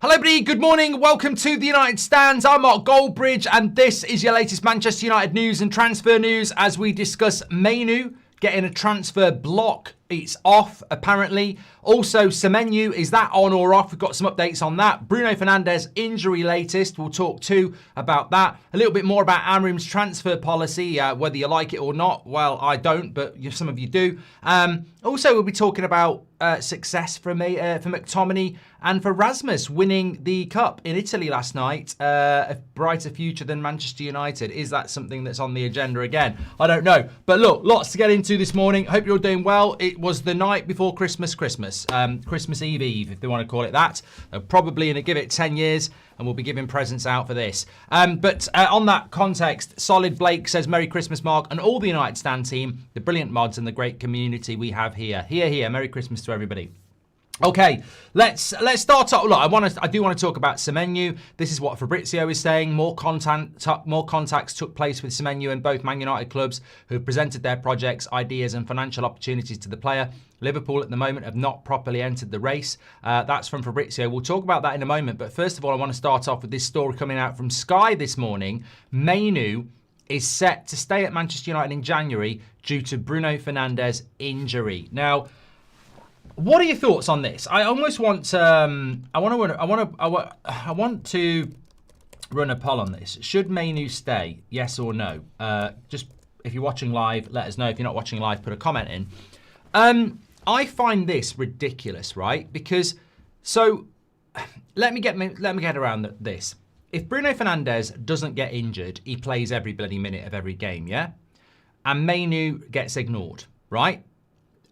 Hello everybody, good morning, welcome to the United Stands. I'm Mark Goldbridge and this is your latest Manchester United news and transfer news as we discuss Mainoo getting a transfer block. It's off, apparently. Also, Semenyo, is that on or off? We've got some updates on that. Bruno Fernandes injury latest. We'll talk too about that. A little bit more about Amrim's transfer policy, whether you like it or not. Well, I don't, but some of you do. Also, we'll be talking about success for McTominay and for Rasmus winning the cup in Italy last night. A brighter future than Manchester United. Is that something that's on the agenda again? I don't know. But look, lots to get into this morning. Hope you're doing well. It was the night before Christmas Eve, if they want to call it that. They're probably going to give it 10 years and we'll be giving presents out for this. But on that context, Solid Blake says, Merry Christmas, Mark, and all the United Stand team, the brilliant mods and the great community we have here. Here. Merry Christmas to everybody. Okay, let's start off. Look, I do want to talk about Semenyo. This is what Fabrizio is saying. More contacts took place with Semenyo and both Man United clubs who have presented their projects, ideas and financial opportunities to the player. Liverpool at the moment have not properly entered the race. That's from Fabrizio. We'll talk about that in a moment. But first of all, I want to start off with this story coming out from Sky this morning. Mainoo is set to stay at Manchester United in January due to Bruno Fernandes' injury. Now, what are your thoughts on this? I almost want I want to run a poll on this. Should Mainoo stay? Yes or no? Just if you're watching live, let us know. If you're not watching live, put a comment in. I find this ridiculous, right? Because let me get around this. If Bruno Fernandes doesn't get injured, he plays every bloody minute of every game, yeah? And Mainoo gets ignored, right?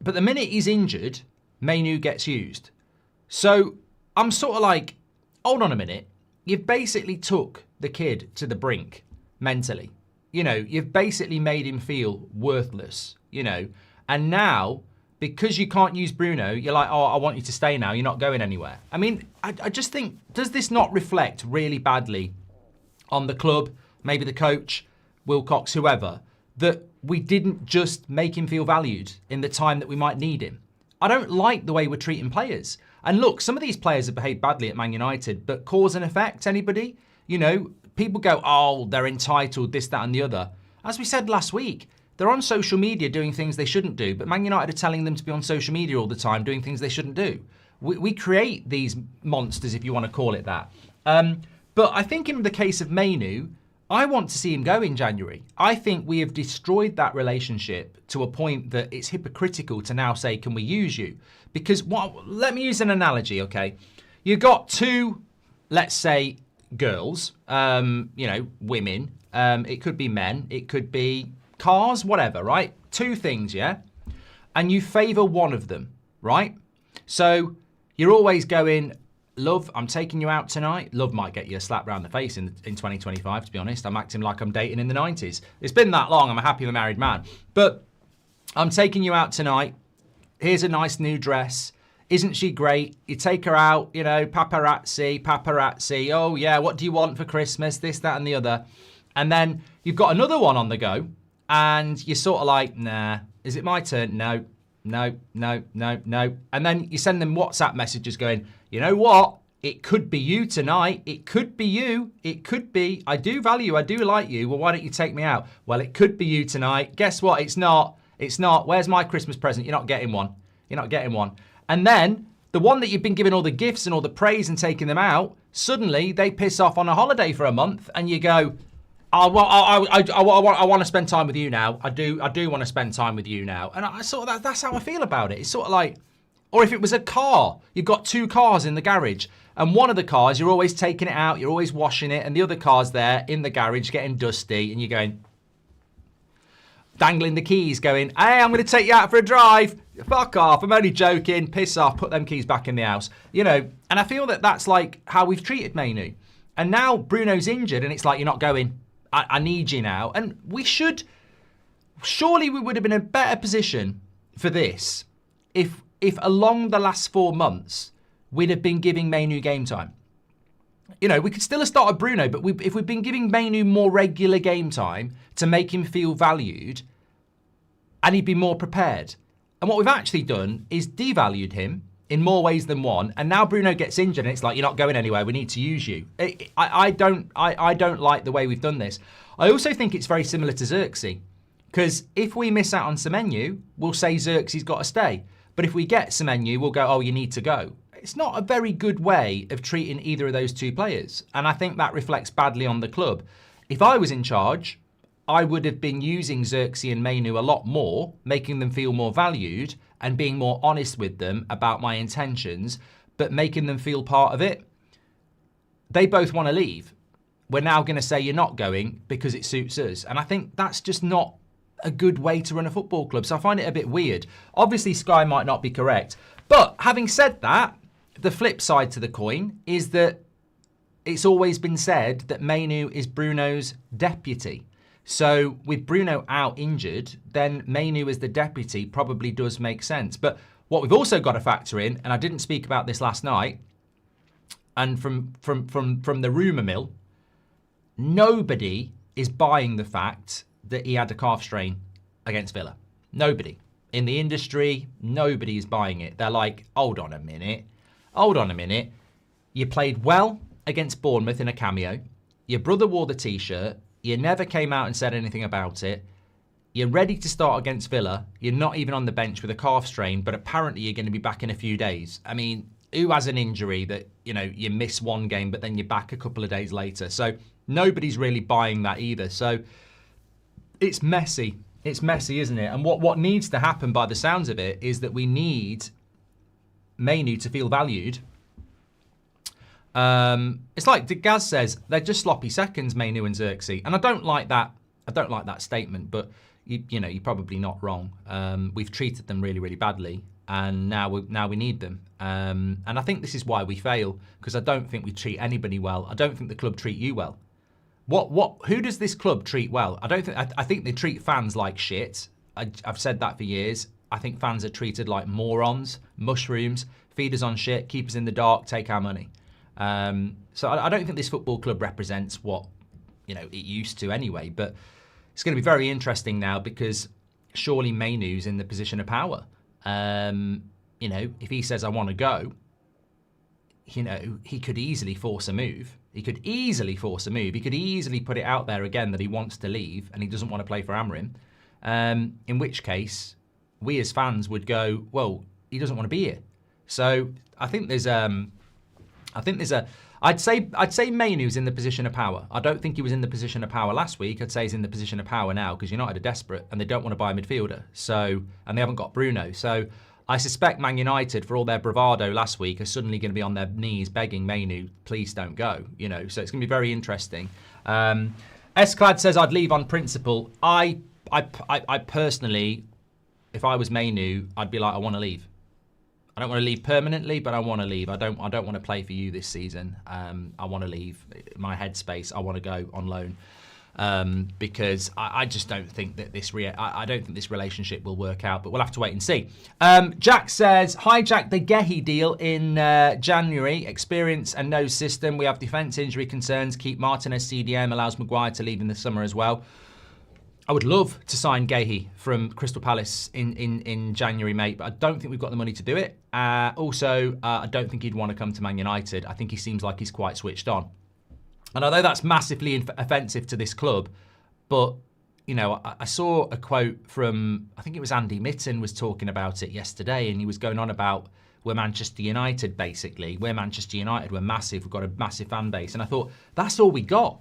But the minute he's injured, Mainoo gets used. So I'm sort of like, hold on a minute. You've basically took the kid to the brink mentally. You know, you've basically made him feel worthless, you know. And now, because you can't use Bruno, you're like, oh, I want you to stay now. You're not going anywhere. I mean, I just think, does this not reflect really badly on the club, maybe the coach, Wilcox, whoever, that we didn't just make him feel valued in the time that we might need him? I don't like the way we're treating players. And look, some of these players have behaved badly at Man United, but cause and effect, anybody? You know, people go, oh, they're entitled, this, that, and the other. As we said last week, they're on social media doing things they shouldn't do, but Man United are telling them to be on social media all the time doing things they shouldn't do. We create these monsters, if you want to call it that. But I think in the case of Mainoo, I want to see him go in January. I think we have destroyed that relationship to a point that it's hypocritical to now say, can we use you? Because let me use an analogy, okay? You've got two, let's say, girls, you know, women. It could be men. It could be cars, whatever, right? Two things, yeah? And you favour one of them, right? So you're always going, love, I'm taking you out tonight. Love might get you a slap round the face in 2025, to be honest. I'm acting like I'm dating in the 90s. It's been that long. I'm a happily married man. But I'm taking you out tonight. Here's a nice new dress. Isn't she great? You take her out, you know, paparazzi. Oh, yeah, what do you want for Christmas? This, that, and the other. And then you've got another one on the go. And you're sort of like, nah, is it my turn? No. And then you send them WhatsApp messages going, you know what? It could be you tonight. It could be you. It could be. I do value you. I do like you. Well, why don't you take me out? Well, it could be you tonight. Guess what? It's not. It's not. Where's my Christmas present? You're not getting one. You're not getting one. And then the one that you've been giving all the gifts and all the praise and taking them out, suddenly they piss off on a holiday for a month and you go, oh, well, I want to spend time with you now. I do want to spend time with you now. And I sort of, that's how I feel about it. It's sort of like, or if it was a car, you've got two cars in the garage and one of the cars, you're always taking it out, you're always washing it, and the other car's there in the garage getting dusty and you're going, dangling the keys going, hey, I'm going to take you out for a drive. Fuck off. I'm only joking. Piss off. Put them keys back in the house. You know, and I feel that that's like how we've treated Mainoo. And now Bruno's injured and it's like, you're not going. I need you now. And we should, surely we would have been in a better position for this if along the last 4 months, we'd have been giving Mainoo game time. You know, we could still have started Bruno, but if we've been giving Mainoo more regular game time to make him feel valued, and he'd be more prepared. And what we've actually done is devalued him in more ways than one. And now Bruno gets injured and it's like, you're not going anywhere. We need to use you. I don't like the way we've done this. I also think it's very similar to Xerxes. Because if we miss out on Semenyo, we'll say Xerxes got to stay. But if we get Semenyo, we'll go, oh, you need to go. It's not a very good way of treating either of those two players. And I think that reflects badly on the club. If I was in charge, I would have been using Xerxes and Mainoo a lot more, making them feel more valued and being more honest with them about my intentions, but making them feel part of it. They both want to leave. We're now going to say you're not going because it suits us. And I think that's just not a good way to run a football club. So I find it a bit weird. Obviously, Sky might not be correct. But having said that, the flip side to the coin is that it's always been said that Mainoo is Bruno's deputy. So with Bruno out injured, then Mainoo as the deputy probably does make sense. But what we've also got to factor in, and I didn't speak about this last night, and from the rumour mill, nobody is buying the fact that he had a calf strain against Villa. Nobody. In the industry, nobody is buying it. They're like, hold on a minute. You played well against Bournemouth in a cameo. Your brother wore the T-shirt. You never came out and said anything about it. You're ready to start against Villa. You're not even on the bench with a calf strain, but apparently you're going to be back in a few days. I mean, who has an injury that, you miss one game, but then you're back a couple of days later? So nobody's really buying that either. So it's messy. It's messy, isn't it? And what needs to happen by the sounds of it is that we need Mainoo to feel valued. It's like Gaz says, they're just sloppy seconds, Mainoo and Xerxes. And I don't like that. I don't like that statement, but you're probably not wrong. We've treated them really, really badly, and now we need them. And I think this is why we fail, because I don't think we treat anybody well. I don't think the club treat you well. Who does this club treat well? I think they treat fans like shit. I've said that for years. I think fans are treated like morons, mushrooms, feed us on shit, keep us in the dark, take our money. So I don't think this football club represents what it used to anyway. But it's going to be very interesting now, because surely Mainoo's in the position of power. If he says I want to go, he could easily force a move. He could easily put it out there again that he wants to leave and he doesn't want to play for Amorim. In which case, we as fans would go, well, he doesn't want to be here. So I think I'd say Mainoo's in the position of power. I don't think he was in the position of power last week. I'd say he's in the position of power now, because United are desperate and they don't want to buy a midfielder. And they haven't got Bruno. So I suspect Man United, for all their bravado last week, are suddenly going to be on their knees begging Mainoo, please don't go. So it's going to be very interesting. S-Clad says I'd leave on principle. I personally, if I was Mainoo, I'd be like, I want to leave. I don't want to leave permanently, but I want to leave. I don't want to play for you this season. I want to leave my headspace. I want to go on loan. Because I just don't think that I don't think this relationship will work out, but we'll have to wait and see. Jack says, hijack the Gehi deal in January. Experience and no system. We have defence injury concerns. Keep Martinez CDM. Allows Maguire to leave in the summer as well. I would love to sign Gehi from Crystal Palace in January, mate, but I don't think we've got the money to do it. Also, I don't think he'd want to come to Man United. I think he seems like he's quite switched on. And although that's massively offensive to this club, but, I saw a quote from, I think it was Andy Mitten was talking about it yesterday, and he was going on about we're Manchester United, basically. We're Manchester United, we're massive, we've got a massive fan base. And I thought, that's all we got.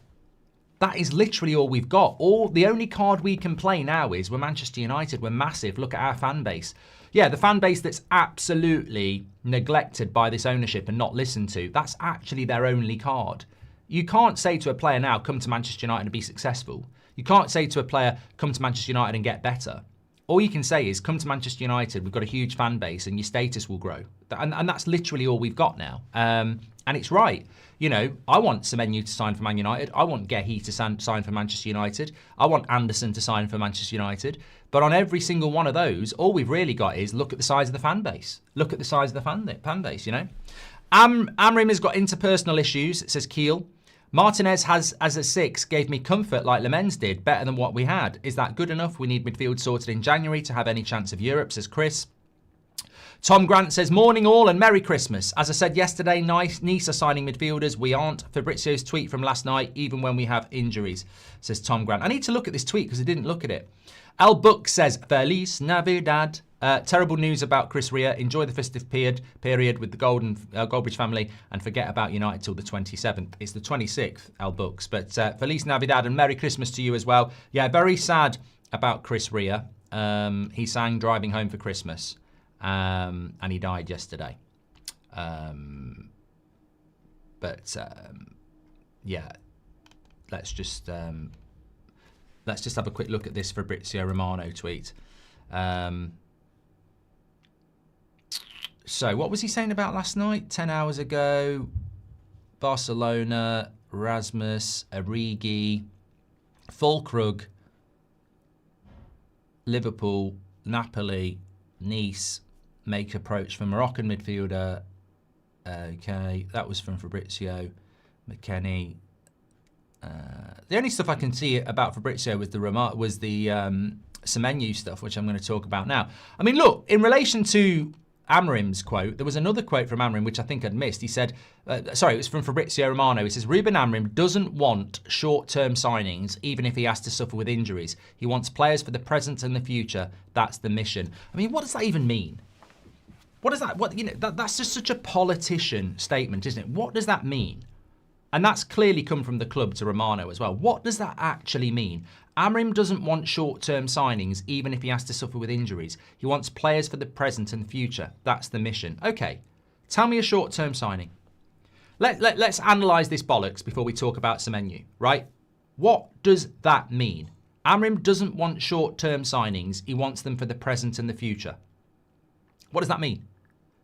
That is literally all we've got. The only card we can play now is we're Manchester United, we're massive, look at our fan base. Yeah, the fan base that's absolutely neglected by this ownership and not listened to, that's actually their only card. You can't say to a player now, come to Manchester United and be successful. You can't say to a player, come to Manchester United and get better. All you can say is, come to Manchester United, we've got a huge fan base and your status will grow. And that's literally all we've got now. And it's right. I want Semenyo to sign for Man United. I want Gehi to sign for Manchester United. I want Anderson to sign for Manchester United. But on every single one of those, all we've really got is look at the size of the fan base. Look at the size of the fan base, Amorim has got interpersonal issues, says Keel. Martinez has, as a 6, gave me comfort like Lemens did, better than what we had. Is that good enough? We need midfield sorted in January to have any chance of Europe, says Chris. Tom Grant says, morning all and Merry Christmas. As I said yesterday, Nice are signing midfielders. We aren't. Fabrizio's tweet from last night, even when we have injuries, says Tom Grant. I need to look at this tweet because I didn't look at it. Al Book says, Feliz Navidad. Terrible news about Chris Rea. Enjoy the festive period with the Goldbridge family and forget about United till the 27th. It's the 26th, Al Books. But Feliz Navidad and Merry Christmas to you as well. Yeah, very sad about Chris Rea. He sang Driving Home for Christmas. And he died yesterday. Yeah, let's just have a quick look at this Fabrizio Romano tweet. So what was he saying about last night? 10 hours ago, Barcelona, Rasmus, Origi, Fulkrug, Liverpool, Napoli, Nice, make approach for Moroccan midfielder. Okay, that was from Fabrizio. McKennie. The only stuff I can see about Fabrizio was the Semenyo stuff, which I'm going to talk about now. I mean, look, in relation to Amorim's quote, there was another quote from Amorim which I think I'd missed. He said, it was from Fabrizio Romano. He says, Ruben Amorim doesn't want short-term signings, even if he has to suffer with injuries. He wants players for the present and the future. That's the mission. I mean, what does that even mean? What does that? That's just such a politician statement, isn't it? What does that mean? And that's clearly come from the club to Romano as well. What does that actually mean? Amorim doesn't want short-term signings, even if he has to suffer with injuries. He wants players for the present and the future. That's the mission. Okay, tell me a short-term signing. Let's analyse this bollocks before we talk about Semenyo, right? What does that mean? Amorim doesn't want short-term signings. He wants them for the present and the future. What does that mean?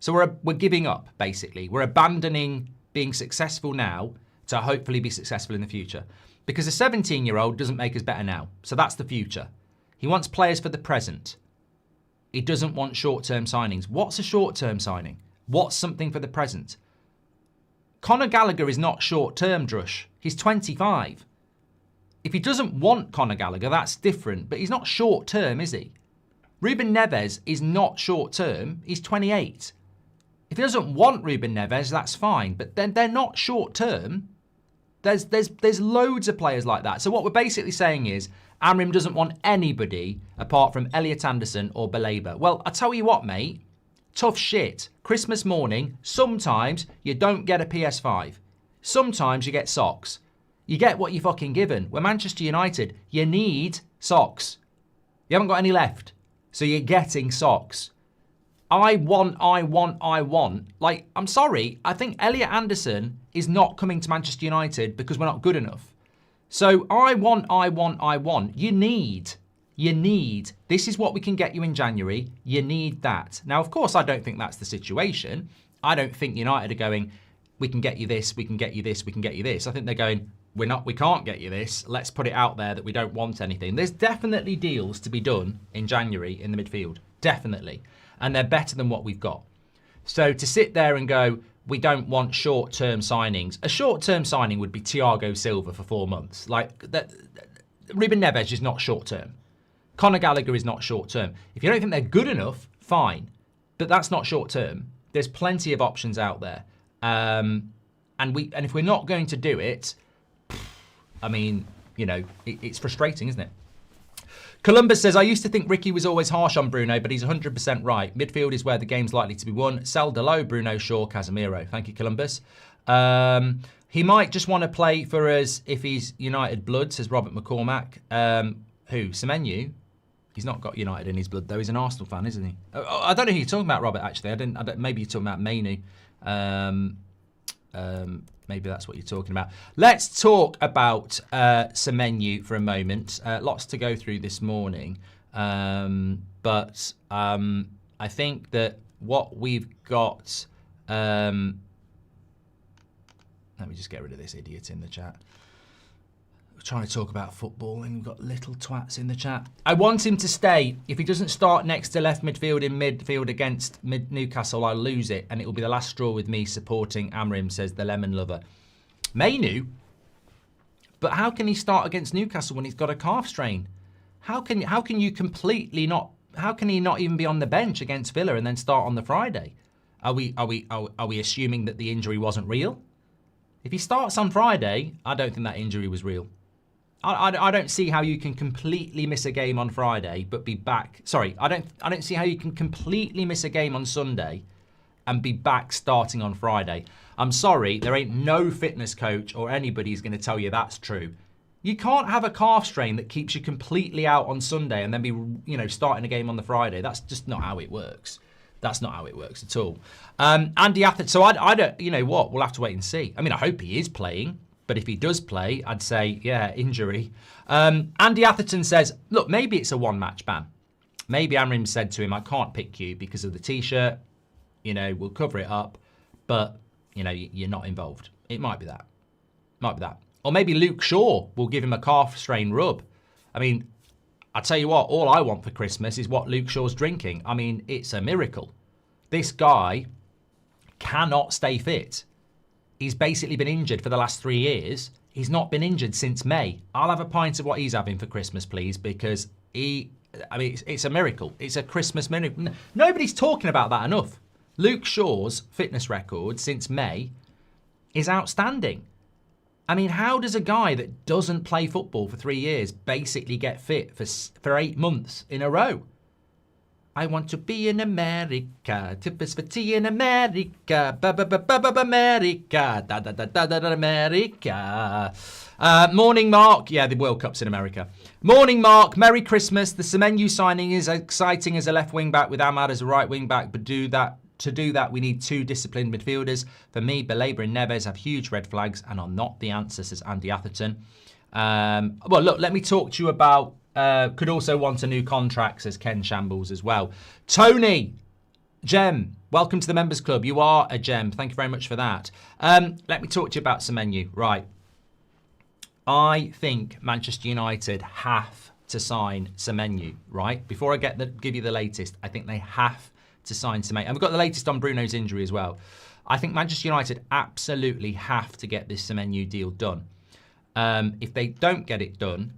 So we're giving up, basically. We're abandoning being successful now to hopefully be successful in the future. Because a 17-year-old doesn't make us better now. So that's the future. He wants players for the present. He doesn't want short-term signings. What's a short-term signing? What's something for the present? Conor Gallagher is not short-term, Drush. He's 25. If he doesn't want Conor Gallagher, that's different. But he's not short-term, is he? Ruben Neves is not short-term. He's 28. If he doesn't want Ruben Neves, that's fine. But then they're not short-term. There's loads of players like that. So what we're basically saying is Amorim doesn't want anybody apart from Elliot Anderson or Baleba. Well, I tell you what, mate. Tough shit. Christmas morning, sometimes you don't get a PS5. Sometimes you get socks. You get what you're fucking given. We're Manchester United. You need socks. You haven't got any left. So you're getting socks. I want. Like, I'm sorry. I think Elliot Anderson is not coming to Manchester United because we're not good enough. So I want. You need. This is what we can get you in January. You need that. Now, of course, I don't think that's the situation. I don't think United are going, we can get you this, we can get you this, we can get you this. I think they're going, we can't get you this. Let's put it out there that we don't want anything. There's definitely deals to be done in January in the midfield. Definitely. And they're better than what we've got. So to sit there and go, we don't want short-term signings. A short-term signing would be Thiago Silva for 4 months. Like, Ruben Neves is not short-term. Conor Gallagher is not short-term. If you don't think they're good enough, fine. But that's not short-term. There's plenty of options out there. And if we're not going to do it, I mean, it's frustrating, isn't it? Columbus says, I used to think Ricky was always harsh on Bruno, but he's 100% right. Midfield is where the game's likely to be won. Sell Delo, Bruno, Shaw, Casemiro. Thank you, Columbus. He might just want to play for us if he's United blood, says Robert McCormack. Who? Semenyo? He's not got United in his blood, though. He's an Arsenal fan, isn't he? I don't know who you're talking about, Robert, actually. Maybe you're talking about Mainoo. Maybe that's what you're talking about. Let's talk about Semenyo for a moment. Lots to go through this morning. But I think that what we've got... let me just get rid of this idiot in the chat. We're trying to talk about football and we've got little twats in the chat. I want him to stay. If he doesn't start next to left midfield in midfield against Newcastle, I'll lose it. And it will be the last straw with me supporting Amorim, says the Lemon Lover. Mainoo? But how can he start against Newcastle when he's got a calf strain? How can you completely not how can he not even be on the bench against Villa and then start on the Friday? Are we assuming that the injury wasn't real? If he starts on Friday, I don't think that injury was real. I don't see how you can completely miss a game on Friday but be back. Sorry, I don't see how you can completely miss a game on Sunday and be back starting on Friday. I'm sorry, there ain't no fitness coach or anybody who's going to tell you that's true. You can't have a calf strain that keeps you completely out on Sunday and then be, starting a game on the Friday. That's just not how it works. That's not how it works at all. Andy Atherton, so I don't, we'll have to wait and see. I mean, I hope he is playing, but if he does play, I'd say, yeah, injury. Andy Atherton says, look, maybe it's a one-match ban. Maybe Amrim said to him, I can't pick you because of the T-shirt. We'll cover it up, but, you're not involved. It might be that. Or maybe Luke Shaw will give him a calf strain rub. I mean, I tell you what, all I want for Christmas is what Luke Shaw's drinking. I mean, it's a miracle. This guy cannot stay fit. He's basically been injured for the last 3 years. He's not been injured since May. I'll have a pint of what he's having for Christmas, please, because it's a miracle. It's a Christmas miracle. Nobody's talking about that enough. Luke Shaw's fitness record since May is outstanding. I mean, how does a guy that doesn't play football for 3 years basically get fit for 8 months in a row? I want to be in America, tippers for tea in America, America, America. Morning, Mark. Yeah, the World Cup's in America. Morning, Mark. Merry Christmas. The Semenyo signing is exciting as a left wing back with Ahmad as a right wing back, but to do that, we need 2 disciplined midfielders. For me, Baleba and Neves have huge red flags and are not the answer, says Andy Atherton. Well, look, let me talk to you about, could also want a new contract, says Ken Shambles as well. Tony, Gem, welcome to the Members Club. You are a gem. Thank you very much for that. Let me talk to you about Semenyo. Right. I think Manchester United have to sign Semenyo, right? Before I give you the latest, I think they have to sign Semenyo. And we've got the latest on Bruno's injury as well. I think Manchester United absolutely have to get this Semenyo deal done. If they don't get it done,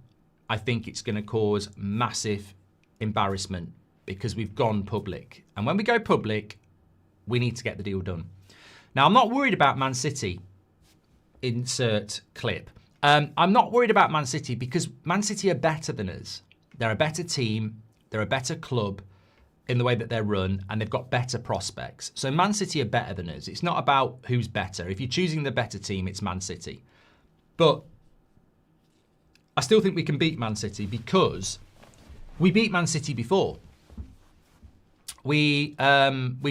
I think it's going to cause massive embarrassment because we've gone public. And when we go public, we need to get the deal done. Now, I'm not worried about Man City. Insert clip. I'm not worried about Man City because Man City are better than us. They're a better team. They're a better club in the way that they're run, and they've got better prospects. So Man City are better than us. It's not about who's better. If you're choosing the better team, it's Man City. But I still think we can beat Man City because we beat Man City before. We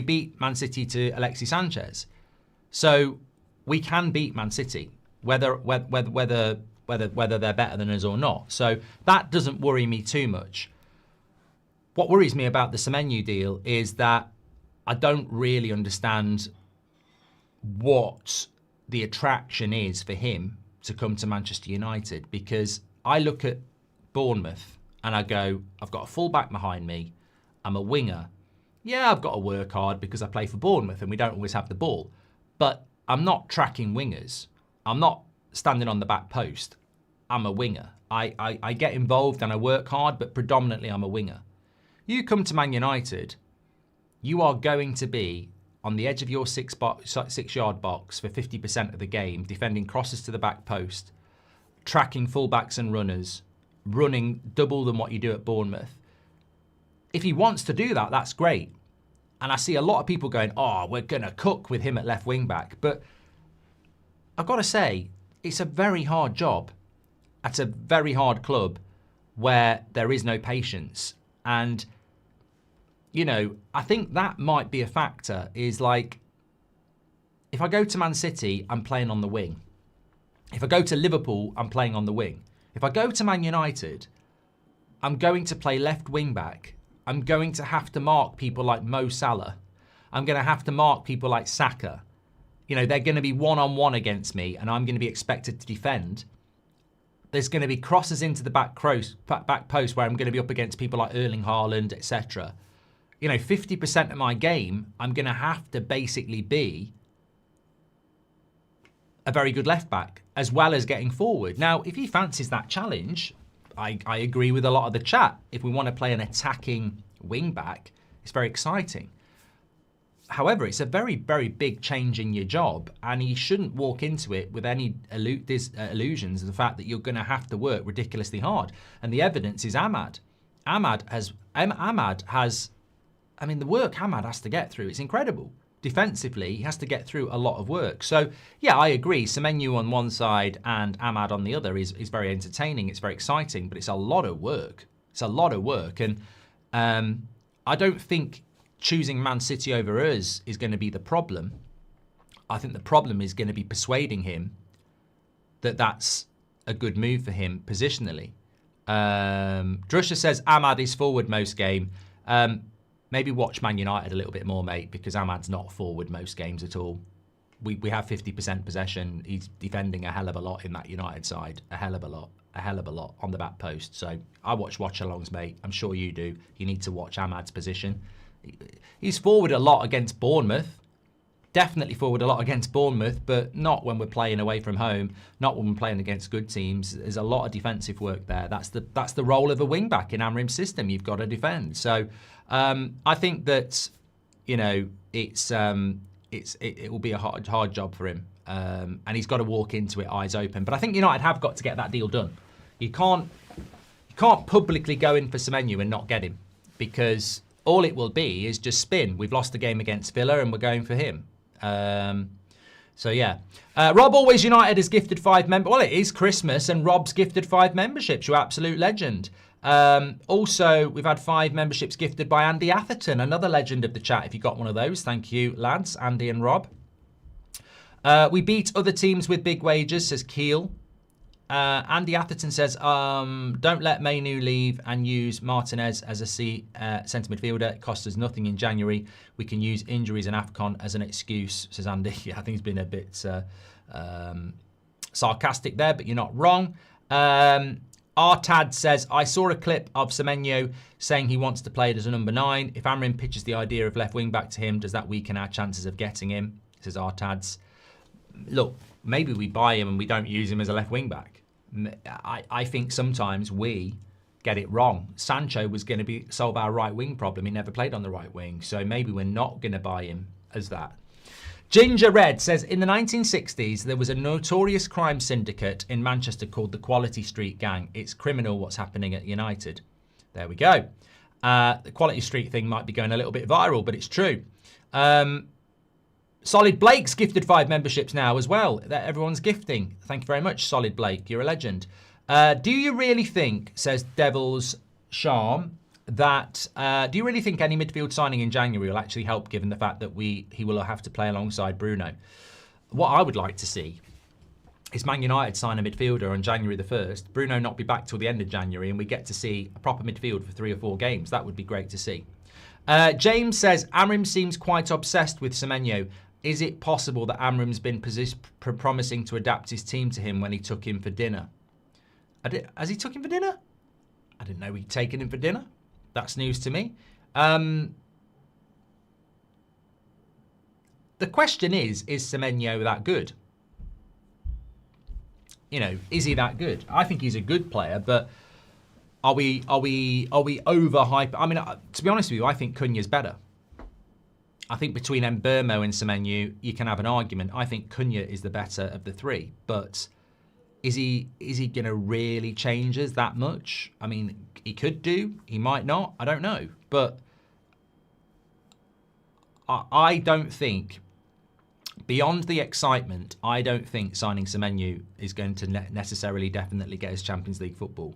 beat Man City to Alexis Sanchez. So we can beat Man City, whether they're better than us or not. So that doesn't worry me too much. What worries me about the Semenyo deal is that I don't really understand what the attraction is for him to come to Manchester United, because I look at Bournemouth and I go, I've got a full-back behind me, I'm a winger. Yeah, I've got to work hard because I play for Bournemouth and we don't always have the ball, but I'm not tracking wingers. I'm not standing on the back post. I'm a winger. I get involved and I work hard, but predominantly I'm a winger. You come to Man United, you are going to be on the edge of your 6-yard box for 50% of the game, defending crosses to the back post, tracking fullbacks and runners, running double than what you do at Bournemouth. If he wants to do that, that's great. And I see a lot of people going, oh, we're going to cook with him at left wing back. But I've got to say, it's a very hard job at a very hard club where there is no patience. And, I think that might be a factor, is like, if I go to Man City, I'm playing on the wing. If I go to Liverpool, I'm playing on the wing. If I go to Man United, I'm going to play left wing back. I'm going to have to mark people like Mo Salah. I'm going to have to mark people like Saka. They're going to be one-on-one against me and I'm going to be expected to defend. There's going to be crosses into the back post where I'm going to be up against people like Erling Haaland, etc. 50% of my game, I'm going to have to basically be a very good left back as well as getting forward. Now, if he fancies that challenge, I agree with a lot of the chat. If we want to play an attacking wing back, it's very exciting. However, it's a very, very big change in your job, and you shouldn't walk into it with any illusions of the fact that you're going to have to work ridiculously hard. And the evidence is Ahmad. Ahmad has, I mean, the work Ahmad has to get through, it's incredible. Defensively, he has to get through a lot of work. So, yeah, I agree. Semenyo on one side and Ahmad on the other is very entertaining. It's very exciting, but it's a lot of work. It's a lot of work. And I don't think choosing Man City over us is going to be the problem. I think the problem is going to be persuading him that that's a good move for him positionally. Drusha says Ahmad is forward most game. Maybe watch Man United a little bit more, mate, because Ahmad's not forward most games at all. We have 50% possession. He's defending a hell of a lot in that United side. A hell of a lot on the back post. So I watch watch-alongs, mate. I'm sure you do. You need to watch Ahmad's position. He's forward a lot against Bournemouth. Definitely forward a lot against Bournemouth, but not when we're playing away from home. Not when we're playing against good teams. There's a lot of defensive work there. That's the role of a wing-back in Amrim's system. You've got to defend. So I think that, you know, it will be a hard job for him, and he's got to walk into it eyes open. But I think United have got to get that deal done. You can't publicly go in for Semenyo and not get him, because all it will be is just spin. We've lost a game against Villa and we're going for him. So yeah, Rob Always United has gifted 5 members. Well, it is Christmas and Rob's gifted 5 memberships. You absolute legend. Also, we've had 5 memberships gifted by Andy Atherton, another legend of the chat. If you got one of those, thank you, lads, Andy and Rob. We beat other teams with big wages, says Keel. Andy Atherton says, don't let Mainoo leave and use Martinez as a centre midfielder. It costs us nothing in January. We can use injuries and AFCON as an excuse, says Andy. Yeah, I think he's been a bit sarcastic there, but you're not wrong. Artad says, I saw a clip of Semenyo saying he wants to play it as a number 9. If Amrin pitches the idea of left wing back to him, does that weaken our chances of getting him? Says Artads. Look, maybe we buy him and we don't use him as a left wing back. I think sometimes we get it wrong. Sancho was going to solve our right wing problem. He never played on the right wing. So maybe we're not going to buy him as that. Ginger Red says, in the 1960s, there was a notorious crime syndicate in Manchester called the Quality Street Gang. It's criminal what's happening at United. There we go. The Quality Street thing might be going a little bit viral, but it's true. Solid Blake's gifted 5 memberships now as well. That everyone's gifting. Thank you very much, Solid Blake. You're a legend. Do you really think, says Devil's Charm, that do you really think any midfield signing in January will actually help, given the fact that he will have to play alongside Bruno? What I would like to see is Man United sign a midfielder on January the 1st, Bruno not be back till the end of January, and we get to see a proper midfield for 3 or 4 games. That would be great to see. James says, Amrim seems quite obsessed with Semenyo. Is it possible that Amrim's been promising to adapt his team to him when he took him for dinner? Has he took him for dinner? I didn't know he'd taken him for dinner. That's news to me. The question is Semenyo that good? You know, is he that good? I think he's a good player, but are we overhyped? I mean, to be honest with you, I think Cunha's better. I think between Mbermo and Semenyo, you can have an argument. I think Cunha is the better of the 3, but is he going to really change us that much? I mean, he could do, he might not, I don't know. But I don't think, beyond the excitement, I don't think signing Semenyo is going to necessarily definitely get us Champions League football.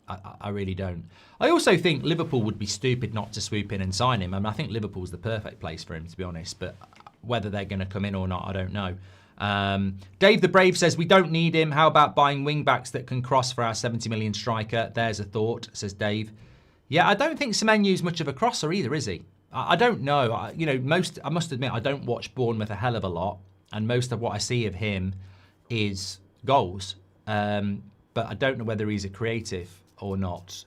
I really don't. I also think Liverpool would be stupid not to swoop in and sign him. I mean, I think Liverpool's the perfect place for him, to be honest. But whether they're going to come in or not, I don't know. Dave the Brave says, we don't need him. How about buying wing-backs that can cross for our 70 million striker? There's a thought, says Dave. Yeah, I don't think Semenyo's much of a crosser either, is he? I don't know. I must admit, I don't watch Bournemouth a hell of a lot. And most of what I see of him is goals. But I don't know whether he's a creative or not.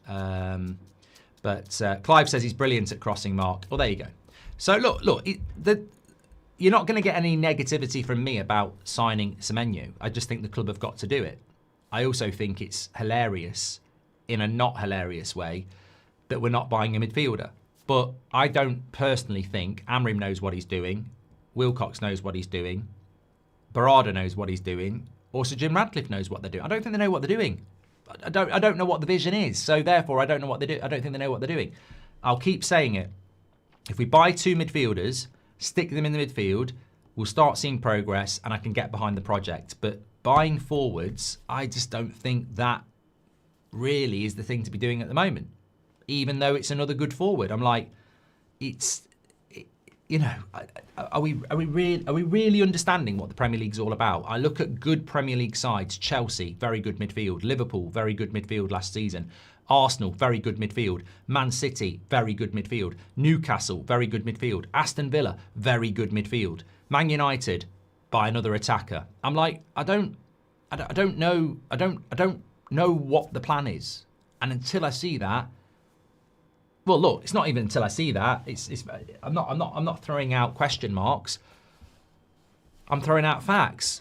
But Clive says he's brilliant at crossing, Mark. Well, there you go. So look, you're not going to get any negativity from me about signing Semenyo. I just think the club have got to do it. I also think it's hilarious in a not hilarious way that we're not buying a midfielder. But I don't personally think Amrim knows what he's doing, Wilcox knows what he's doing, Barada knows what he's doing, or Sir Jim Radcliffe knows what they're doing. I don't think they know what they're doing. I don't know what the vision is, so therefore I don't know what they do. I don't think they know what they're doing. I'll keep saying it. If we buy 2 midfielders, stick them in the midfield, we'll start seeing progress, and I can get behind the project. But buying forwards, I just don't think that really is the thing to be doing at the moment. Even though it's another good forward, I'm like, are we really understanding what the Premier League's all about? I look at good Premier League sides: Chelsea, very good midfield; Liverpool, very good midfield last season; Arsenal, very good midfield; Man City, very good midfield; Newcastle, very good midfield; Aston Villa, very good midfield; Man United, buy another attacker. I'm like, I don't know what the plan is, and until I see that. Well, look, it's not even until I see that. I'm not throwing out question marks. I'm throwing out facts.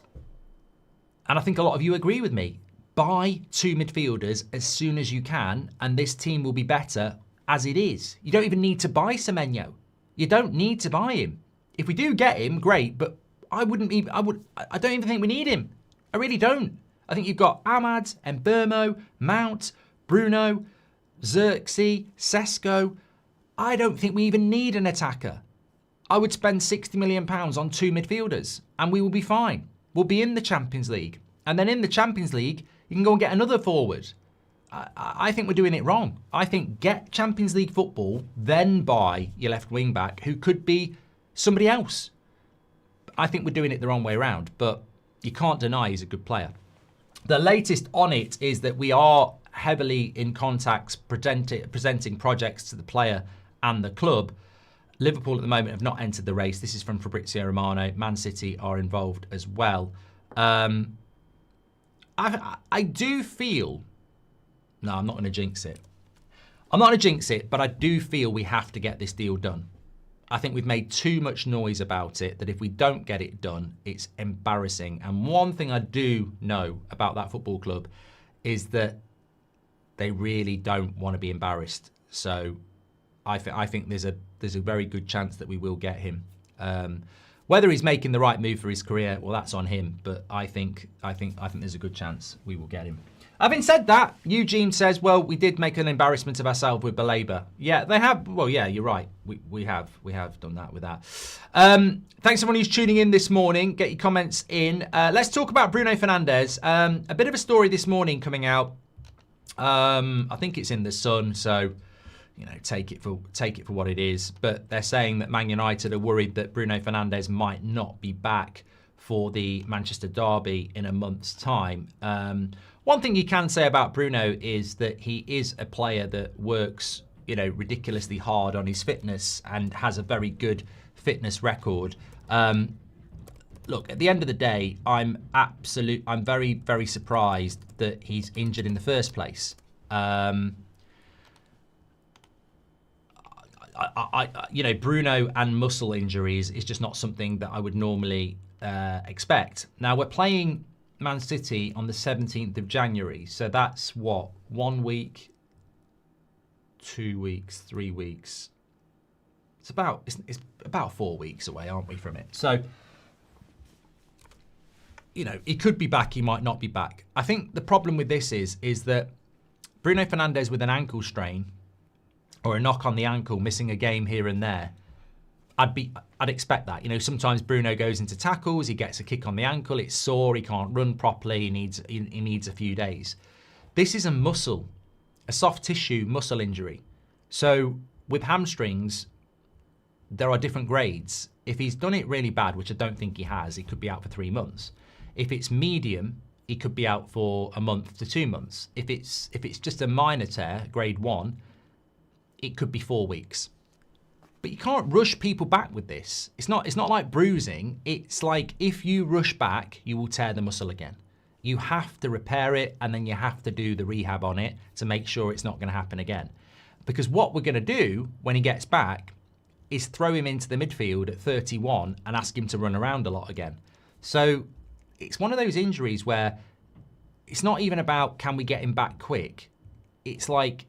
And I think a lot of you agree with me. Buy 2 midfielders as soon as you can, and this team will be better as it is. You don't even need to buy Semenyo. You don't need to buy him. If we do get him, great, but I don't even think we need him. I really don't. I think you've got Ahmad, Mbeumo, Mount, Bruno, Xerxes, Sesko. I don't think we even need an attacker. I would spend £60 million on 2 midfielders and we will be fine. We'll be in the Champions League. And then in the Champions League, you can go and get another forward. I think we're doing it wrong. I think get Champions League football, then buy your left wing back who could be somebody else. I think we're doing it the wrong way around, but you can't deny he's a good player. The latest on it is that we are heavily in contacts presenting projects to the player and the club. Liverpool at the moment have not entered the race. This is from Fabrizio Romano. Man City are involved as well. I do feel... No, I'm not going to jinx it. I'm not going to jinx it, but I do feel we have to get this deal done. I think we've made too much noise about it, that if we don't get it done, it's embarrassing. And one thing I do know about that football club is that they really don't want to be embarrassed. So I think there's a very good chance that we will get him. Whether he's making the right move for his career, well, that's on him. But I think there's a good chance we will get him. Having said that, Eugene says, well, we did make an embarrassment of ourselves with Baleba. Yeah, they have. Well, yeah, you're right. We have done that with that. Thanks everyone who's tuning in this morning. Get your comments in. Let's talk about Bruno Fernandes. A bit of a story this morning coming out. I think it's in the Sun, so take it for what it is. But they're saying that Man United are worried that Bruno Fernandes might not be back for the Manchester derby in a month's time. One thing you can say about Bruno is that he is a player that works, ridiculously hard on his fitness and has a very good fitness record. Look, at the end of the day, I'm very, very surprised that he's injured in the first place. Bruno and muscle injuries is just not something that I would normally expect. Now, we're playing Man City on the 17th of January. So that's what? 1 week, 2 weeks, 3 weeks. It's about 4 weeks away, aren't we, from it? So, he could be back, he might not be back. I think the problem with this is that Bruno Fernandes with an ankle strain or a knock on the ankle, missing a game here and there, I'd expect that. Sometimes Bruno goes into tackles, he gets a kick on the ankle, it's sore, he can't run properly, he needs a few days. This is a soft tissue muscle injury. So with hamstrings, there are different grades. If he's done it really bad, which I don't think he has, he could be out for 3 months. If it's medium, he could be out for a month to 2 months. If it's just a minor tear, grade 1, it could be 4 weeks. But you can't rush people back with this. It's not like bruising. It's like if you rush back, you will tear the muscle again. You have to repair it, and then you have to do the rehab on it to make sure it's not going to happen again. Because what we're going to do when he gets back is throw him into the midfield at 31 and ask him to run around a lot again. So it's one of those injuries where it's not even about can we get him back quick. it's like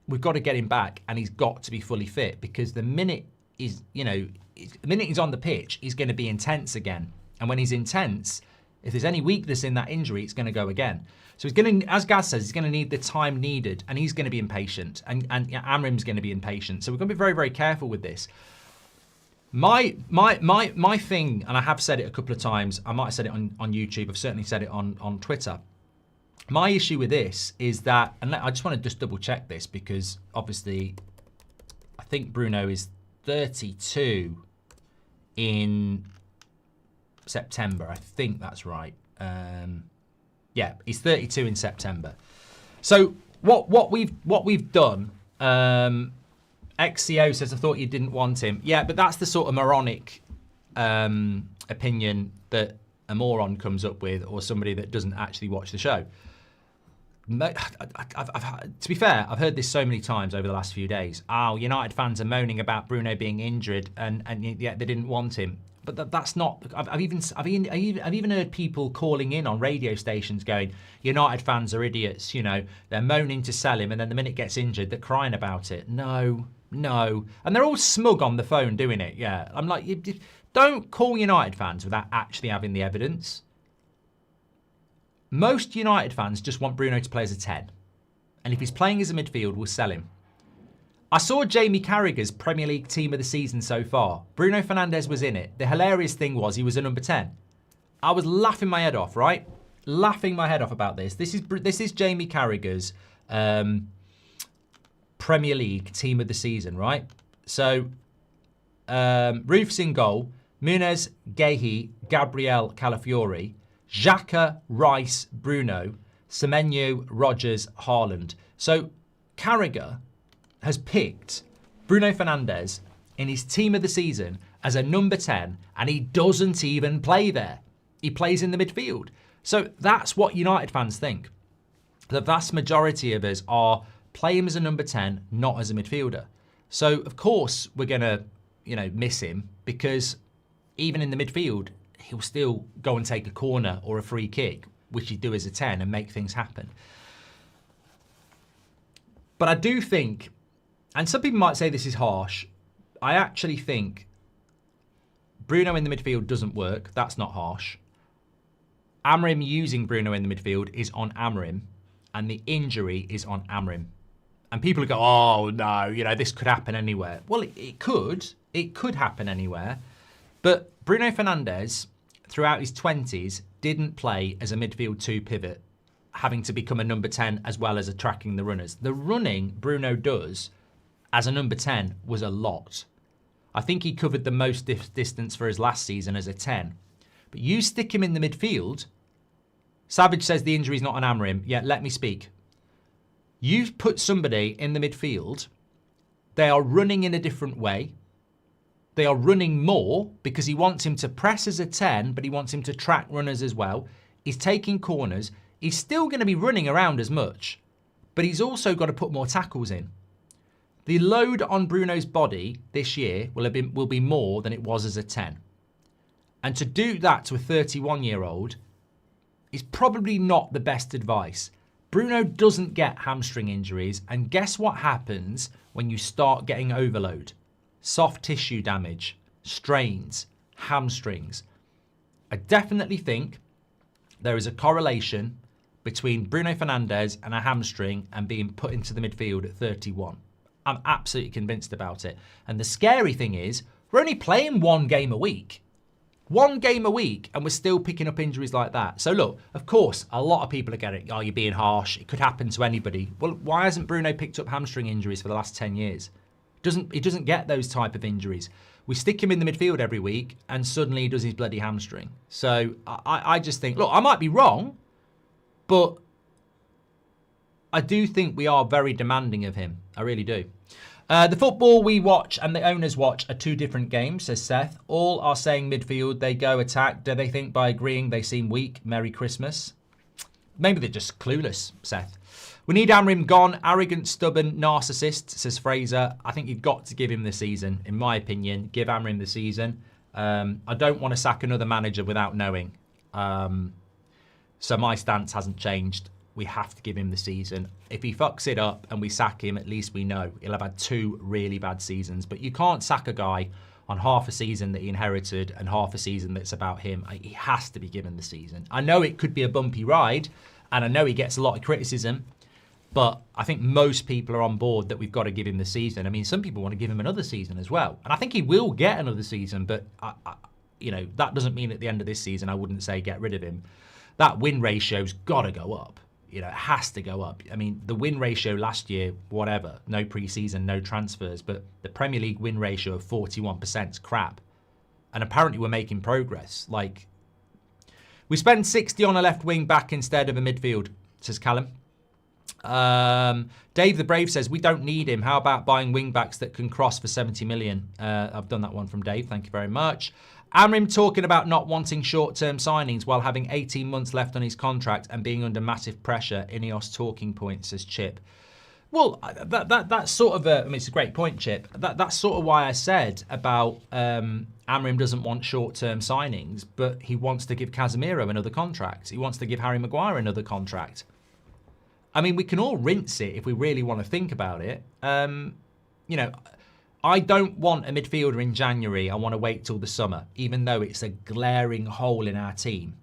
we've got to get him back, and he's got to be fully fit, because the minute he's on the pitch, he's going to be intense again. And when he's intense, if there's any weakness in that injury, it's going to go again. So he's going to, as Gaz says, he's going to need the time needed, and he's going to be impatient, and Amrim's going to be impatient. So we're going to be very, very careful with this. My thing, and I have said it a couple of times, I might have said it on YouTube, I've certainly said it on Twitter. My issue with this is that, and I just want to just double check this, because obviously I think Bruno is 32 in September. I think that's right. Yeah, he's 32 in September. So what we've done, XCO says, I thought you didn't want him. Yeah, but that's the sort of moronic opinion that a moron comes up with, or somebody that doesn't actually watch the show. To be fair, I've heard this so many times over the last few days. Oh, United fans are moaning about Bruno being injured, and yet they didn't want him. But that's not. I've even heard people calling in on radio stations going, United fans are idiots. They're moaning to sell him, and then the minute he gets injured, they're crying about it. No, and they're all smug on the phone doing it. Yeah, I'm like, don't call United fans without actually having the evidence. Most United fans just want Bruno to play as a 10. And if he's playing as a midfield, we'll sell him. I saw Jamie Carragher's Premier League team of the season so far. Bruno Fernandes was in it. The hilarious thing was he was a number 10. I was laughing my head off, right? Laughing my head off about this. This is Jamie Carragher's Premier League team of the season, right? So, Roofs in goal. Muniz, Gehi, Gabriel Calafiori, Xhaka, Rice, Bruno, Semenyo, Rodgers, Haaland. So Carragher has picked Bruno Fernandes in his team of the season as a number 10, and he doesn't even play there. He plays in the midfield. So that's what United fans think. The vast majority of us are play him as a number 10, not as a midfielder. So of course we're going to, miss him, because even in the midfield, he'll still go and take a corner or a free kick, which he'd do as a 10, and make things happen. But I do think, and some people might say this is harsh, I actually think Bruno in the midfield doesn't work. That's not harsh. Amrim using Bruno in the midfield is on Amrim, and the injury is on Amrim. And people go, oh no, this could happen anywhere. Well, it could. It could happen anywhere. But Bruno Fernandes, throughout his 20s, didn't play as a midfield 2 pivot, having to become a number 10 as well as attracting the runners. The running Bruno does as a number 10 was a lot. I think he covered the most distance for his last season as a 10. But you stick him in the midfield. Savage says the injury's not on Amrim. Yeah, let me speak. You put somebody in the midfield, they are running in a different way. They are running more because he wants him to press as a 10, but he wants him to track runners as well. He's taking corners. He's still going to be running around as much, but he's also got to put more tackles in. The load on Bruno's body this year will be more than it was as a 10. And to do that to a 31-year-old is probably not the best advice. Bruno doesn't get hamstring injuries, and guess what happens when you start getting overload? Soft tissue damage, strains, hamstrings. I definitely think there is a correlation between Bruno Fernandes and a hamstring and being put into the midfield at 31. I'm absolutely convinced about it. And the scary thing is, we're only playing one game a week. One game a week, and we're still picking up injuries like that. So look, of course, a lot of people are getting, oh, you're being harsh. It could happen to anybody. Well, why hasn't Bruno picked up hamstring injuries for the last 10 years? He doesn't get those type of injuries. We stick him in the midfield every week, and suddenly he does his bloody hamstring. So I just think, look, I might be wrong, but I do think we are very demanding of him. I really do. The football we watch and the owners watch are two different games, says Seth. All are saying midfield, they go attack. Do they think by agreeing they seem weak? Merry Christmas. Maybe they're just clueless, Seth. We need Amrim gone. Arrogant, stubborn, narcissist, says Fraser. I think you've got to give him the season, in my opinion. Give Amrim the season. I don't want to sack another manager without knowing. So my stance hasn't changed. we have to give him the season. If he fucks it up and we sack him, at least we know he'll have had 2 really bad seasons. But you can't sack a guy on half a season that he inherited and half a season that's about him. He has to be given the season. I know it could be a bumpy ride, and I know he gets a lot of criticism, but I think most people are on board that we've got to give him the season. I mean, some people want to give him another season as well. And I think he will get another season, but that doesn't mean at the end of this season I wouldn't say get rid of him. That win ratio's got to go up. It has to go up. I mean, the win ratio last year, whatever, no pre-season, no transfers, but the Premier League win ratio of 41% is crap. And apparently we're making progress. Like, we spend 60 on a left wing back instead of a midfield, says Callum. Dave the Brave says, we don't need him. How about buying wing backs that can cross for 70 million? I've done that one from Dave. Thank you very much. Amrim talking about not wanting short-term signings while having 18 months left on his contract and being under massive pressure. Ineos talking point, says Chip. Well, that's sort of it's a great point, Chip. That's sort of why I said about Amrim doesn't want short-term signings, but he wants to give Casemiro another contract. He wants to give Harry Maguire another contract. I mean, we can all rinse it if we really want to think about it. I don't want a midfielder in January. I want to wait till the summer, even though it's a glaring hole in our team.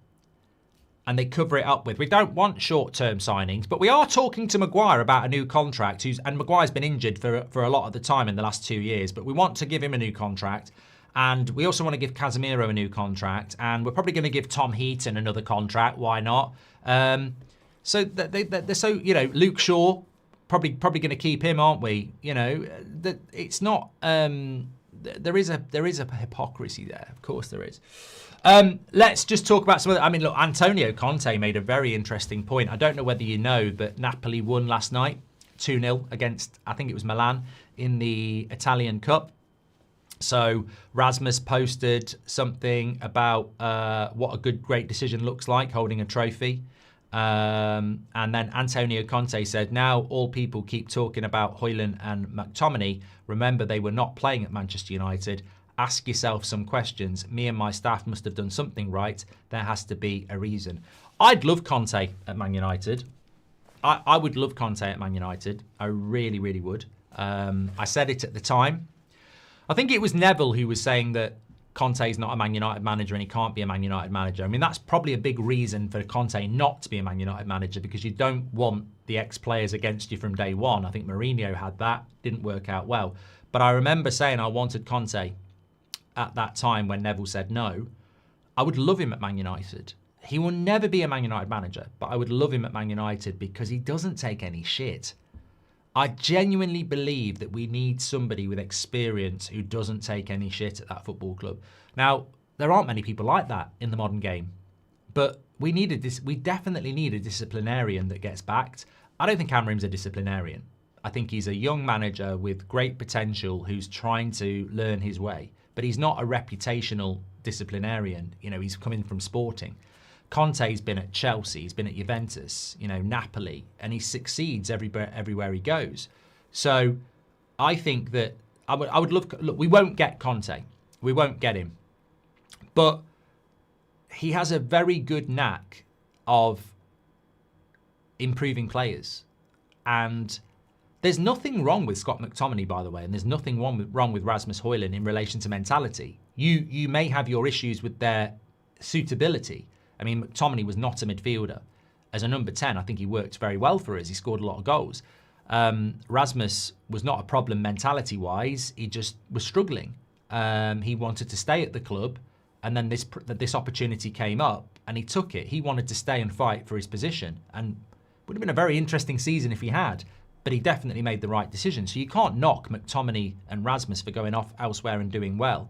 And they cover it up with, we don't want short-term signings, but we are talking to Maguire about a new contract, and Maguire's been injured for a lot of the time in the last 2 years, but we want to give him a new contract. And we also want to give Casemiro a new contract, and we're probably going to give Tom Heaton another contract. Why not? They're so, Luke Shaw, probably going to keep him, aren't we? It's not. There is a hypocrisy there. Of course there is. Let's just talk about some of the. I mean, look, Antonio Conte made a very interesting point. I don't know whether you know, but Napoli won last night, 2-0 against, I think it was Milan in the Italian Cup. So Rasmus posted something about what a great decision looks like, holding a trophy. And then Antonio Conte said, now all people keep talking about Højlund and McTominay. Remember, they were not playing at Manchester United. Ask yourself some questions. Me and my staff must have done something right. There has to be a reason. I'd love Conte at Man United. I would love Conte at Man United. I really, really would. I said it at the time. I think it was Neville who was saying that Conte's not a Man United manager and he can't be a Man United manager. I mean, that's probably a big reason for Conte not to be a Man United manager, because you don't want the ex-players against you from day one. I think Mourinho had that. Didn't work out well. But I remember saying I wanted Conte at that time when Neville said no. I would love him at Man United. He will never be a Man United manager, but I would love him at Man United because he doesn't take any shit. I genuinely believe that we need somebody with experience who doesn't take any shit at that football club. Now, there aren't many people like that in the modern game, but we definitely need a disciplinarian that gets backed. I don't think Amrim's a disciplinarian. I think he's a young manager with great potential who's trying to learn his way, but he's not a reputational disciplinarian. He's coming from Sporting. Conte's been at Chelsea, he's been at Juventus, Napoli, and he succeeds everywhere he goes. So I think that I would love. Look, we won't get Conte, we won't get him, but he has a very good knack of improving players, and there's nothing wrong with Scott McTominay, by the way, and there's nothing wrong with Rasmus Højlund in relation to mentality. You may have your issues with their suitability. I mean, McTominay was not a midfielder. As a number 10, I think he worked very well for us. He scored a lot of goals. Rasmus was not a problem mentality-wise. He just was struggling. He wanted to stay at the club, and then this opportunity came up, and he took it. He wanted to stay and fight for his position, and would have been a very interesting season if he had, but he definitely made the right decision. So you can't knock McTominay and Rasmus for going off elsewhere and doing well.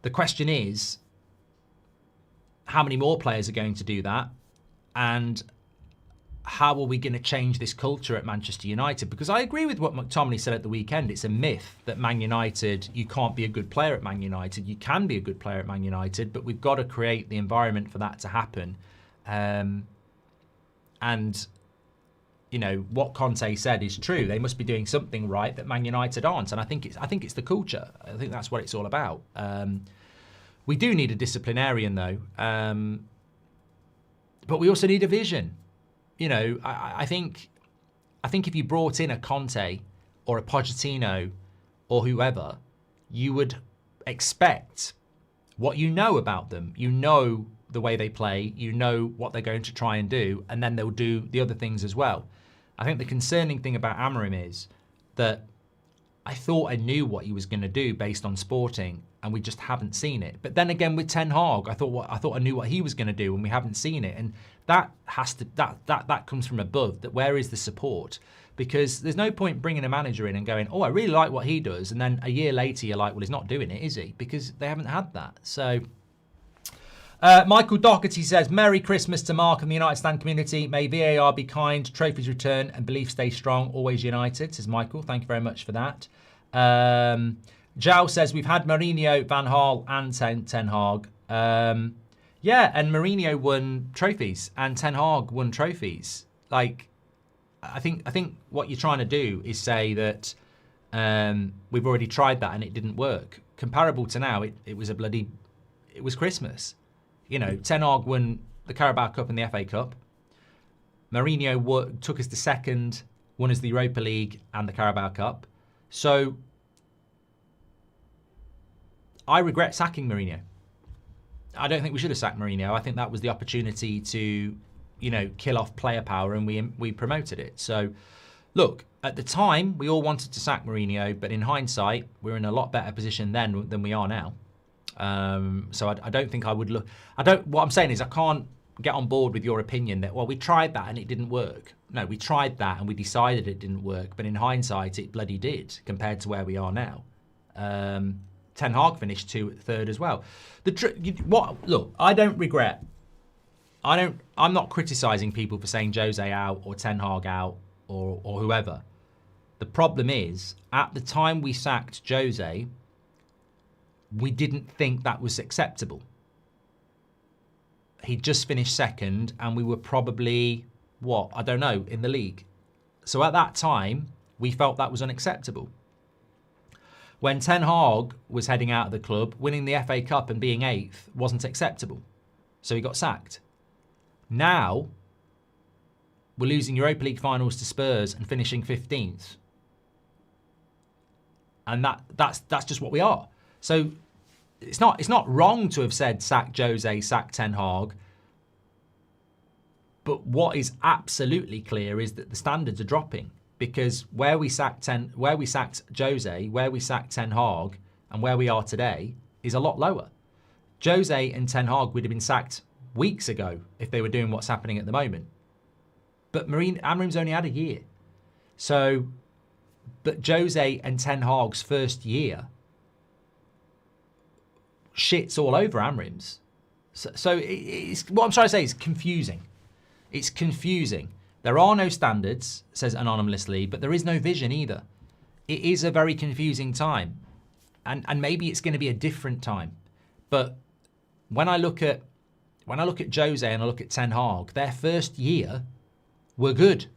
The question is, how many more players are going to do that? And how are we going to change this culture at Manchester United? Because I agree with what McTominay said at the weekend. It's a myth that Man United, you can't be a good player at Man United. You can be a good player at Man United, but we've got to create the environment for that to happen. What Conte said is true. They must be doing something right that Man United aren't. And I think it's the culture. I think that's what it's all about. We do need a disciplinarian, though. But we also need a vision. you know, I think if you brought in a Conte or a Pochettino or whoever, you would expect what you know about them. You know the way they play, you know what they're going to try and do, and then they'll do the other things as well. I think the concerning thing about Amorim is that I thought I knew what he was going to do based on Sporting, and we just haven't seen it. But then again with Ten Hag, I thought I knew what he was going to do, and we haven't seen it. And that has to that comes from above. That where is the support? Because there's no point bringing a manager in and going, oh, I really like what he does, and then a year later you're like, well, he's not doing it, is he? Because they haven't had that. So. Michael Doherty says, Merry Christmas to Mark and the United Stand community. May VAR be kind, trophies return, and belief stay strong. Always united, says Michael. Thank you very much for that. Jao says, we've had Mourinho, Van Gaal, and Ten Hag. Yeah, and Mourinho won trophies, and Ten Hag won trophies. Like, I think what you're trying to do is say that we've already tried that and it didn't work. Comparable to now, it was Christmas. You know, Ten Hag won the Carabao Cup and the FA Cup. Mourinho took us to second, won us the Europa League and the Carabao Cup. So I regret sacking Mourinho. I don't think we should have sacked Mourinho. I think that was the opportunity to, you know, kill off player power, and we promoted it. So, look, at the time, we all wanted to sack Mourinho, but in hindsight, we're in a lot better position then than we are now. So I don't think I would look. What I'm saying is I can't get on board with your opinion that, well, we tried that and it didn't work. No, we tried that and we decided it didn't work, but in hindsight, it bloody did compared to where we are now. Ten Hag finished third as well. Look, I don't regret. I'm not criticising people for saying Jose out or Ten Hag out or whoever. The problem is, at the time we sacked Jose, we didn't think that was acceptable. He'd just finished second and we were probably, I don't know, in the league. So at that time, we felt that was unacceptable. When Ten Hag was heading out of the club, winning the FA Cup and being 8th wasn't acceptable. So he got sacked. Now, we're losing Europa League finals to Spurs and finishing 15th. And that's just what we are. So it's not wrong to have said sack Jose, sack Ten Hag. But what is absolutely clear is that the standards are dropping, because where we sacked Jose, where we sacked Ten Hag, and where we are today is a lot lower. Jose and Ten Hag would have been sacked weeks ago if they were doing what's happening at the moment. But Amorim's only had a year. So, but Jose and Ten Hag's first year shits all over Amorim's. So what I'm trying to say is confusing. It's confusing. There are no standards, says anonymously, but there is no vision either. It is a very confusing time. And maybe it's going to be a different time. But when I look at Jose and I look at Ten Hag, their first year were good.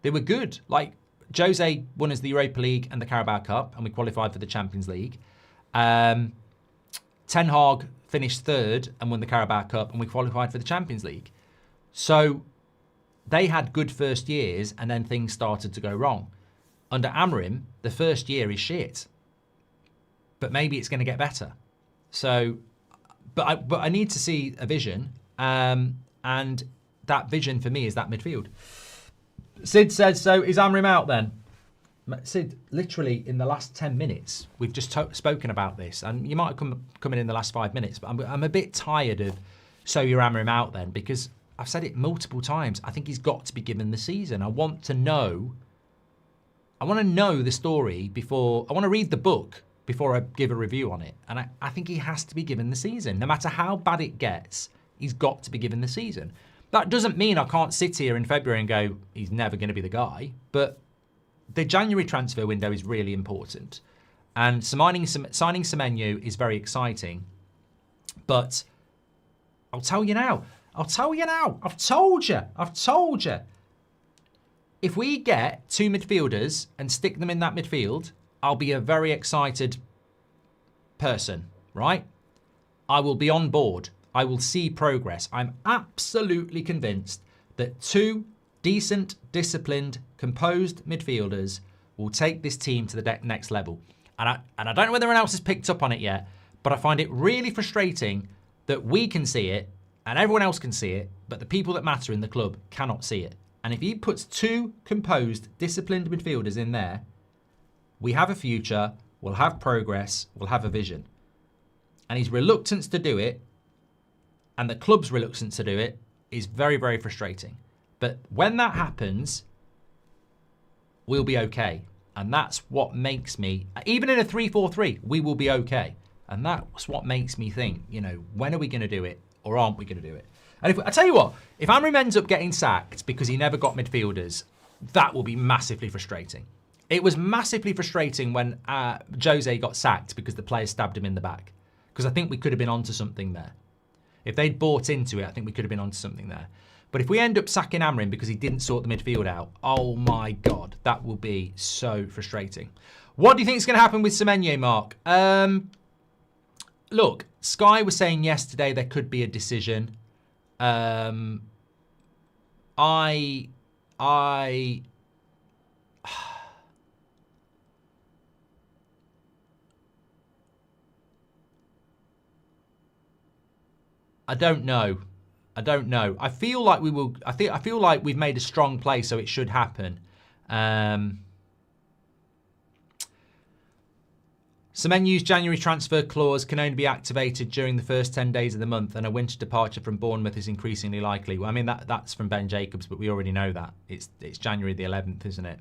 They were good. Like, Jose won us the Europa League and the Carabao Cup, and we qualified for the Champions League. Ten Hag finished third and won the Carabao Cup, and we qualified for the Champions League. So they had good first years, and then things started to go wrong. Under Amorim, the first year is shit. But maybe it's going to get better. So, but I need to see a vision, and that vision for me is that midfield. Sid says, so is Amorim out then? Sid, literally in the last 10 minutes, we've just spoken about this, and you might have come in the last 5 minutes, but I'm a bit tired of, so you're Amorim out then, because I've said it multiple times. I think he's got to be given the season. I want to know the story before, I want to read the book before I give a review on it. And I think he has to be given the season. No matter how bad it gets, he's got to be given the season. That doesn't mean I can't sit here in February and go, he's never going to be the guy. But the January transfer window is really important. And signing Semenyo is very exciting. But I'll tell you now. I've told you. If we get 2 midfielders and stick them in that midfield, I'll be a very excited person, right? I will be on board. I will see progress. I'm absolutely convinced that 2 decent, disciplined, composed midfielders will take this team to the next level. And I don't know whether anyone else has picked up on it yet, but I find it really frustrating that we can see it and everyone else can see it, but the people that matter in the club cannot see it. And if he puts 2 composed, disciplined midfielders in there, we have a future, we'll have progress, we'll have a vision. And his reluctance to do it, and the club's reluctance to do it, is very, very frustrating. But when that happens, we'll be okay. And that's what makes me, even in a 3-4-3, we will be okay. And that's what makes me think, when are we going to do it? Or aren't we going to do it? And I tell you what, if Amrim ends up getting sacked because he never got midfielders, that will be massively frustrating. It was massively frustrating when Jose got sacked because the player stabbed him in the back. Because I think we could have been onto something there. If they'd bought into it, I think we could have been onto something there. But if we end up sacking Amrim because he didn't sort the midfield out, oh my God, that will be so frustrating. What do you think is going to happen with Semenyo, Mark? Look, Sky was saying yesterday there could be a decision. I don't know. I feel like we will. I feel like we've made a strong play, so it should happen. Semenyo's January transfer clause can only be activated during the first 10 days of the month, and a winter departure from Bournemouth is increasingly likely. Well, I mean, that's from Ben Jacobs, but we already know that. It's January the 11th, isn't it?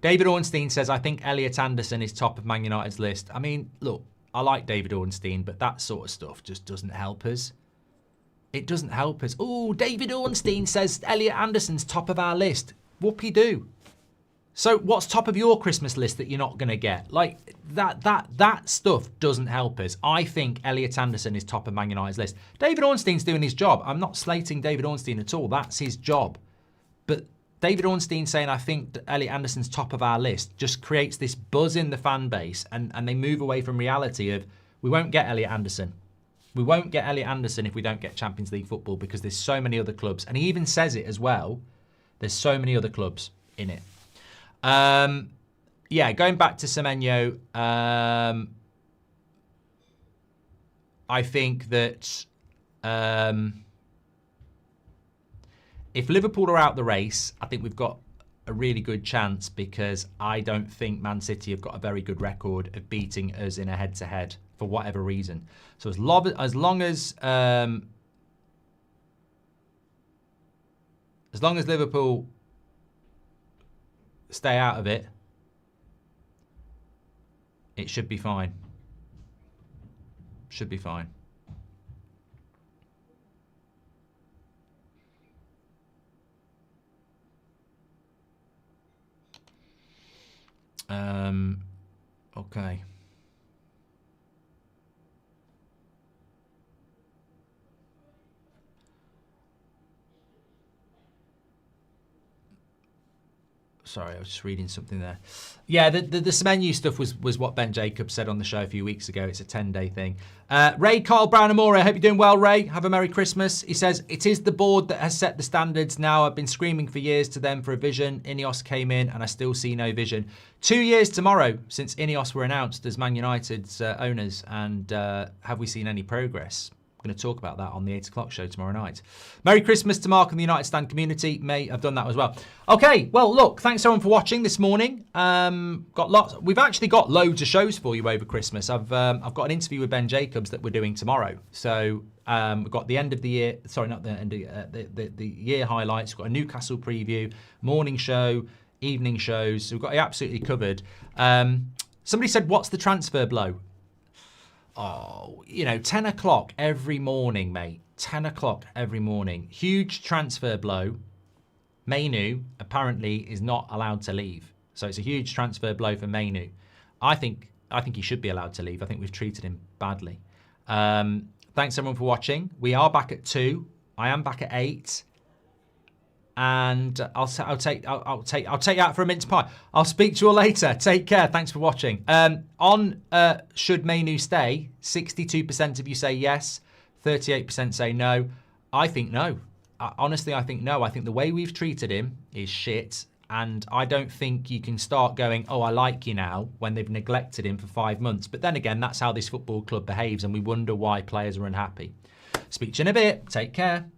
David Ornstein says, I think Elliot Anderson is top of Man United's list. I mean, look, I like David Ornstein, but that sort of stuff just doesn't help us. It doesn't help us. Oh, David Ornstein says Elliot Anderson's top of our list. Whoopie-doo. So what's top of your Christmas list that you're not going to get? Like, that stuff doesn't help us. I think Elliot Anderson is top of Man United's list. David Ornstein's doing his job. I'm not slating David Ornstein at all. That's his job. But David Ornstein saying, I think that Elliot Anderson's top of our list, just creates this buzz in the fan base, and they move away from reality of, we won't get Elliot Anderson. We won't get Elliot Anderson if we don't get Champions League football, because there's so many other clubs. And he even says it as well. There's so many other clubs in it. Yeah, going back to Semenyo, I think that if Liverpool are out the race, I think we've got a really good chance, because I don't think Man City have got a very good record of beating us in a head-to-head for whatever reason. So as long as Liverpool stay out of it, it should be fine. Should be fine. Okay. Sorry, I was just reading something there. Yeah, the Semenyo stuff was what Ben Jacobs said on the show a few weeks ago. It's a 10-day thing. Ray Carl Brown Amore, I hope you're doing well, Ray. Have a Merry Christmas. He says, it is the board that has set the standards now. I've been screaming for years to them for a vision. Ineos came in and I still see no vision. 2 years tomorrow since Ineos were announced as Man United's owners, and have we seen any progress? Going to talk about that on the 8 o'clock show tomorrow night. Merry Christmas to Mark and the United Stand community. May have done that as well. Okay, well, look, thanks everyone for watching this morning. Got lots. We've actually got loads of shows for you over Christmas. I've got an interview with Ben Jacobs that we're doing tomorrow. So we've got the end of the year. Sorry, not the end of the year highlights. We've got a Newcastle preview, morning show, evening shows. So we've got it absolutely covered. Somebody said, "What's the transfer blow?" Oh, 10 o'clock every morning, mate. 10 o'clock every morning. Huge transfer blow. Mainoo apparently is not allowed to leave. So it's a huge transfer blow for Mainoo. I think he should be allowed to leave. I think we've treated him badly. Thanks everyone for watching. We are back at 2. I am back at 8. And I'll take you out for a mince pie. I'll speak to you all later. Take care. Thanks for watching. Should Mainoo stay? 62% of you say yes, 38% say no. I think no. honestly, I think no. I think the way we've treated him is shit. And I don't think you can start going, oh, I like you now, when they've neglected him for 5 months. But then again, that's how this football club behaves, and we wonder why players are unhappy. Speak to you in a bit. Take care.